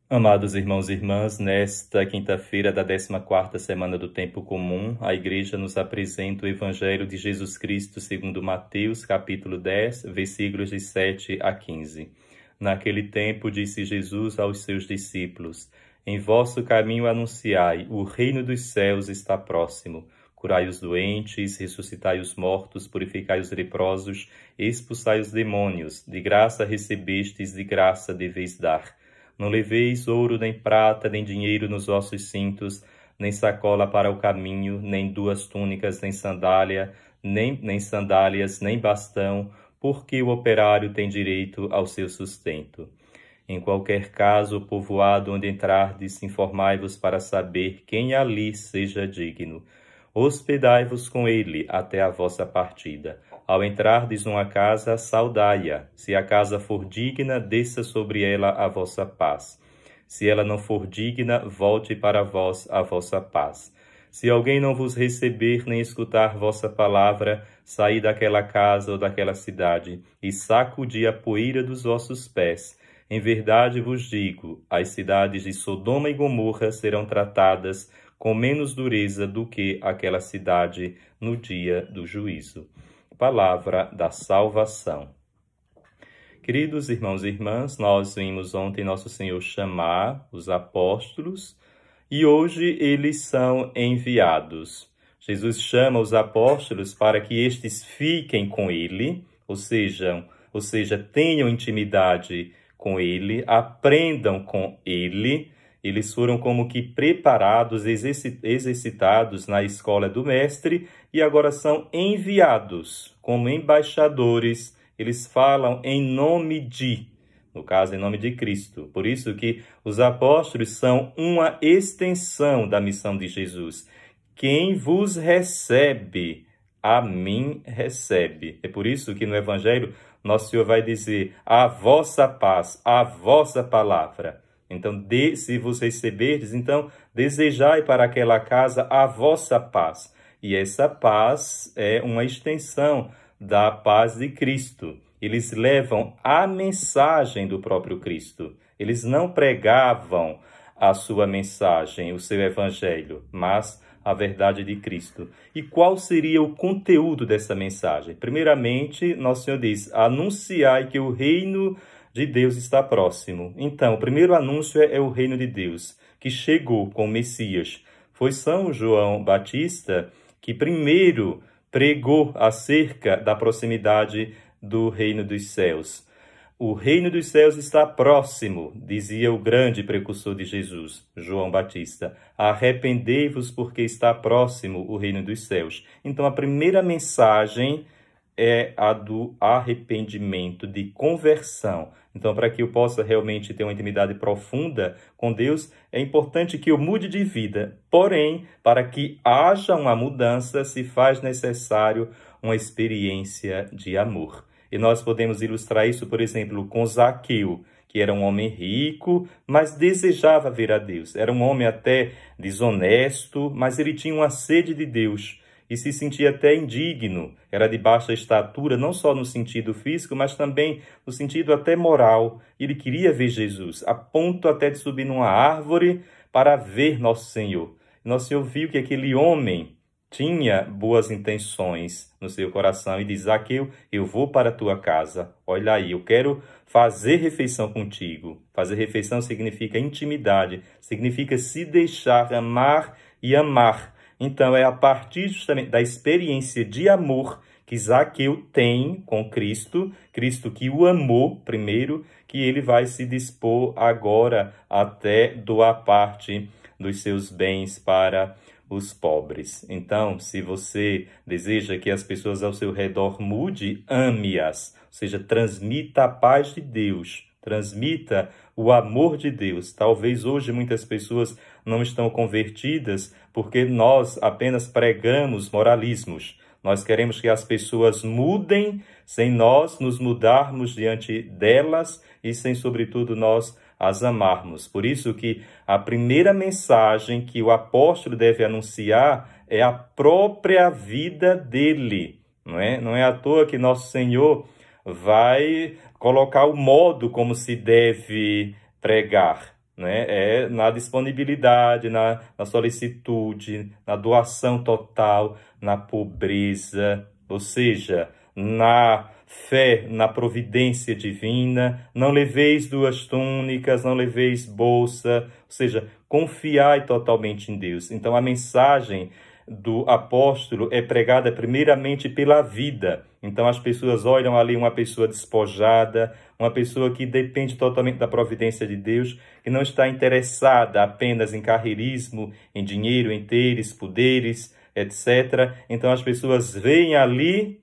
Amados irmãos e irmãs, nesta quinta-feira da 14ª semana do Tempo Comum, a Igreja nos apresenta o Evangelho de Jesus Cristo segundo Mateus, capítulo 10, versículos de 7 a 15. Naquele tempo disse Jesus aos seus discípulos: Em vosso caminho anunciai, o reino dos céus está próximo. Curai os doentes, ressuscitai os mortos, purificai os leprosos, expulsai os demônios. De graça recebestes, de graça deveis dar. Não leveis ouro, nem prata, nem dinheiro nos vossos cintos, nem sacola para o caminho, nem duas túnicas, nem sandálias, nem bastão, porque o operário tem direito ao seu sustento. Em qualquer caso, o povoado onde entrardes, informai-vos para saber quem ali seja digno. Hospedai-vos com ele até a vossa partida. Ao entrardes numa casa, saudai-a. Se a casa for digna, desça sobre ela a vossa paz. Se ela não for digna, volte para vós a vossa paz. Se alguém não vos receber nem escutar vossa palavra, saí daquela casa ou daquela cidade e sacudi a poeira dos vossos pés. Em verdade vos digo, as cidades de Sodoma e Gomorra serão tratadas com menos dureza do que aquela cidade no dia do juízo. Palavra da salvação. Queridos irmãos e irmãs, nós vimos ontem Nosso Senhor chamar os apóstolos e hoje eles são enviados. Jesus chama os apóstolos para que estes fiquem com ele, ou seja, tenham intimidade com ele, aprendam com ele. Eles foram como que preparados, exercitados na escola do Mestre e agora são enviados como embaixadores. Eles falam em nome de, no caso, em nome de Cristo. Por isso que os apóstolos são uma extensão da missão de Jesus. Quem vos recebe, a mim recebe. É por isso que no Evangelho Nosso Senhor vai dizer a vossa paz, a vossa palavra. Então, se vos receberdes, então, desejai para aquela casa a vossa paz. E essa paz é uma extensão da paz de Cristo. Eles levam a mensagem do próprio Cristo. Eles não pregavam a sua mensagem, o seu evangelho, mas a verdade de Cristo. E qual seria o conteúdo dessa mensagem? Primeiramente, Nosso Senhor diz, anunciai que o reino de Deus está próximo. Então, o primeiro anúncio é o reino de Deus, que chegou com o Messias. Foi São João Batista que primeiro pregou acerca da proximidade do reino dos céus. O reino dos céus está próximo, dizia o grande precursor de Jesus, João Batista. Arrependei-vos porque está próximo o reino dos céus. Então, a primeira mensagem é a do arrependimento, de conversão. Então, para que eu possa realmente ter uma intimidade profunda com Deus, é importante que eu mude de vida. Porém, para que haja uma mudança, se faz necessário uma experiência de amor. E nós podemos ilustrar isso, por exemplo, com Zaqueu, que era um homem rico, mas desejava ver a Deus. Era um homem até desonesto, mas ele tinha uma sede de Deus e se sentia até indigno, era de baixa estatura, não só no sentido físico, mas também no sentido até moral. Ele queria ver Jesus, a ponto até de subir numa árvore para ver Nosso Senhor. Nosso Senhor viu que aquele homem tinha boas intenções no seu coração e diz, Zaqueu, eu vou para a tua casa, olha aí, eu quero fazer refeição contigo. Fazer refeição significa intimidade, significa se deixar amar e amar. Então, é a partir justamente da experiência de amor que Zaqueu tem com Cristo, Cristo que o amou primeiro, que ele vai se dispor agora até doar parte dos seus bens para os pobres. Então, se você deseja que as pessoas ao seu redor mude, ame-as, ou seja, transmita a paz de Deus, transmita o amor de Deus. Talvez hoje muitas pessoas não estão convertidas porque nós apenas pregamos moralismos. Nós queremos que as pessoas mudem sem nós nos mudarmos diante delas e sem, sobretudo, nós as amarmos. Por isso que a primeira mensagem que o apóstolo deve anunciar é a própria vida dele. Não é à toa que Nosso Senhor vai colocar o modo como se deve pregar. né? É na disponibilidade, na solicitude, na doação total, na pobreza, ou seja, na fé, na providência divina. Não leveis 2 túnicas, não leveis bolsa, ou seja, confiai totalmente em Deus. Então, a mensagem do apóstolo é pregada primeiramente pela vida. Então, as pessoas olham ali uma pessoa despojada, uma pessoa que depende totalmente da providência de Deus, que não está interessada apenas em carreirismo, em dinheiro, em teres, poderes, etc. Então, as pessoas veem ali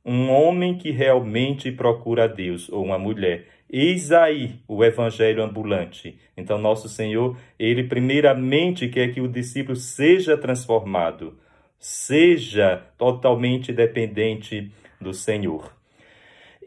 um homem que realmente procura a Deus, ou uma mulher. Eis aí o evangelho ambulante. Então, nosso Senhor, ele primeiramente quer que o discípulo seja transformado, seja totalmente dependente do Senhor.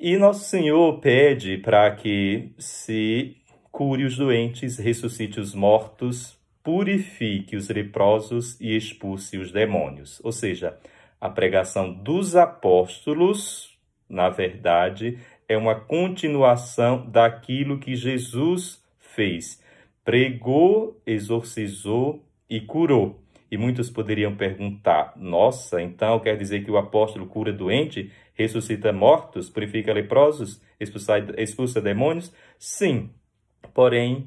E nosso Senhor pede para que se cure os doentes, ressuscite os mortos, purifique os leprosos e expulse os demônios. Ou seja, a pregação dos apóstolos, na verdade, é uma continuação daquilo que Jesus fez. Pregou, exorcizou e curou. E muitos poderiam perguntar, nossa, então quer dizer que o apóstolo cura doente, ressuscita mortos, purifica leprosos, expulsa demônios? Sim, porém,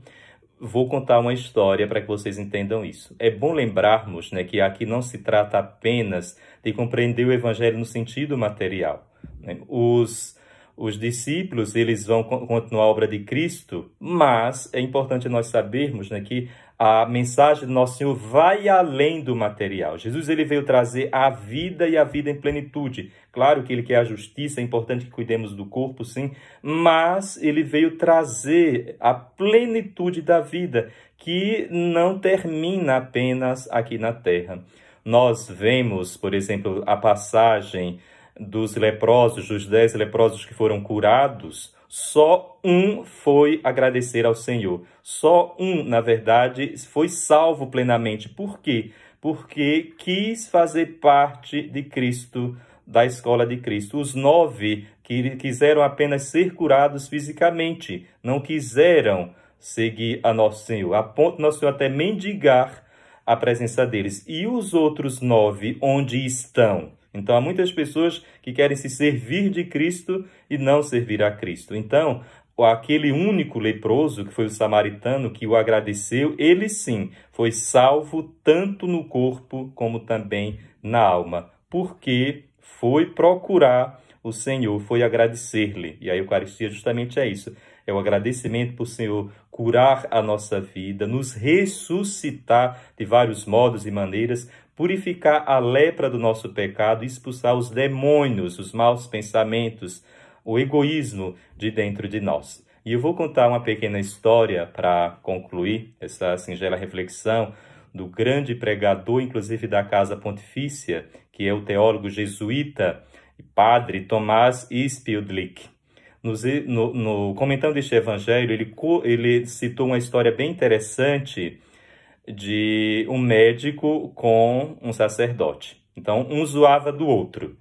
vou contar uma história para que vocês entendam isso. É bom lembrarmos, né, que aqui não se trata apenas de compreender o evangelho no sentido material, né? Os discípulos, eles vão continuar a obra de Cristo, mas é importante nós sabermos, né, que a mensagem do nosso Senhor vai além do material. Jesus, ele veio trazer a vida e a vida em plenitude. Claro que ele quer a justiça, é importante que cuidemos do corpo, sim, mas ele veio trazer a plenitude da vida, que não termina apenas aqui na terra. Nós vemos, por exemplo, a passagem dos leprosos, dos 10 leprosos que foram curados. Só um foi agradecer ao Senhor. Só um, na verdade, foi salvo plenamente. Por quê? Porque quis fazer parte de Cristo, da escola de Cristo. Os 9 que quiseram apenas ser curados fisicamente, não quiseram seguir a Nosso Senhor, a ponto de Nosso Senhor até mendigar a presença deles. E os outros 9, onde estão? Então, há muitas pessoas que querem se servir de Cristo e não servir a Cristo. Então, aquele único leproso, que foi o samaritano, que o agradeceu, ele sim foi salvo tanto no corpo como também na alma, porque foi procurar o Senhor, foi agradecer-lhe. E a Eucaristia justamente é isso, é o agradecimento por o Senhor curar a nossa vida, nos ressuscitar de vários modos e maneiras, purificar a lepra do nosso pecado, expulsar os demônios, os maus pensamentos, o egoísmo de dentro de nós. E eu vou contar uma pequena história para concluir essa singela reflexão do grande pregador, inclusive da Casa Pontifícia, que é o teólogo jesuíta e padre Tomás Spieldick. No comentando este evangelho, ele citou uma história bem interessante de um médico com um sacerdote. Então, um zoava do outro.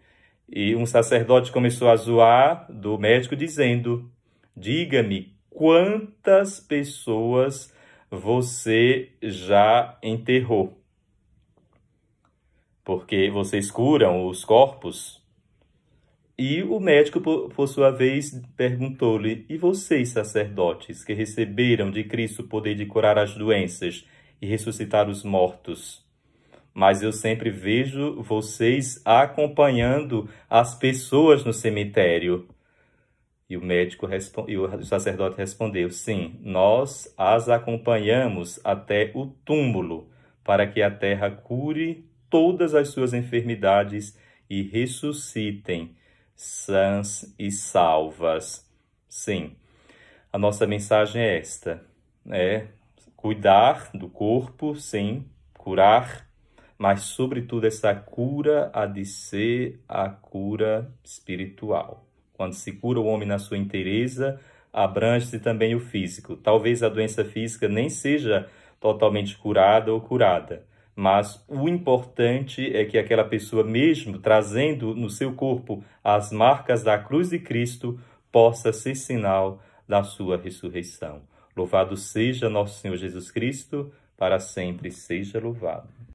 E um sacerdote começou a zoar do médico dizendo: diga-me, quantas pessoas você já enterrou? Porque vocês curam os corpos. E o médico, por sua vez, perguntou-lhe: e vocês, sacerdotes, que receberam de Cristo o poder de curar as doenças e ressuscitar os mortos? Mas eu sempre vejo vocês acompanhando as pessoas no cemitério. E o sacerdote respondeu: sim, nós as acompanhamos até o túmulo, para que a terra cure todas as suas enfermidades e ressuscitem sãs e salvas. Sim, a nossa mensagem é esta, cuidar do corpo, sim, curar, mas sobretudo essa cura há de ser a cura espiritual. Quando se cura o homem na sua inteireza, abrange-se também o físico. Talvez a doença física nem seja totalmente curada ou curada, mas o importante é que aquela pessoa, mesmo trazendo no seu corpo as marcas da cruz de Cristo, possa ser sinal da sua ressurreição. Louvado seja nosso Senhor Jesus Cristo, para sempre seja louvado.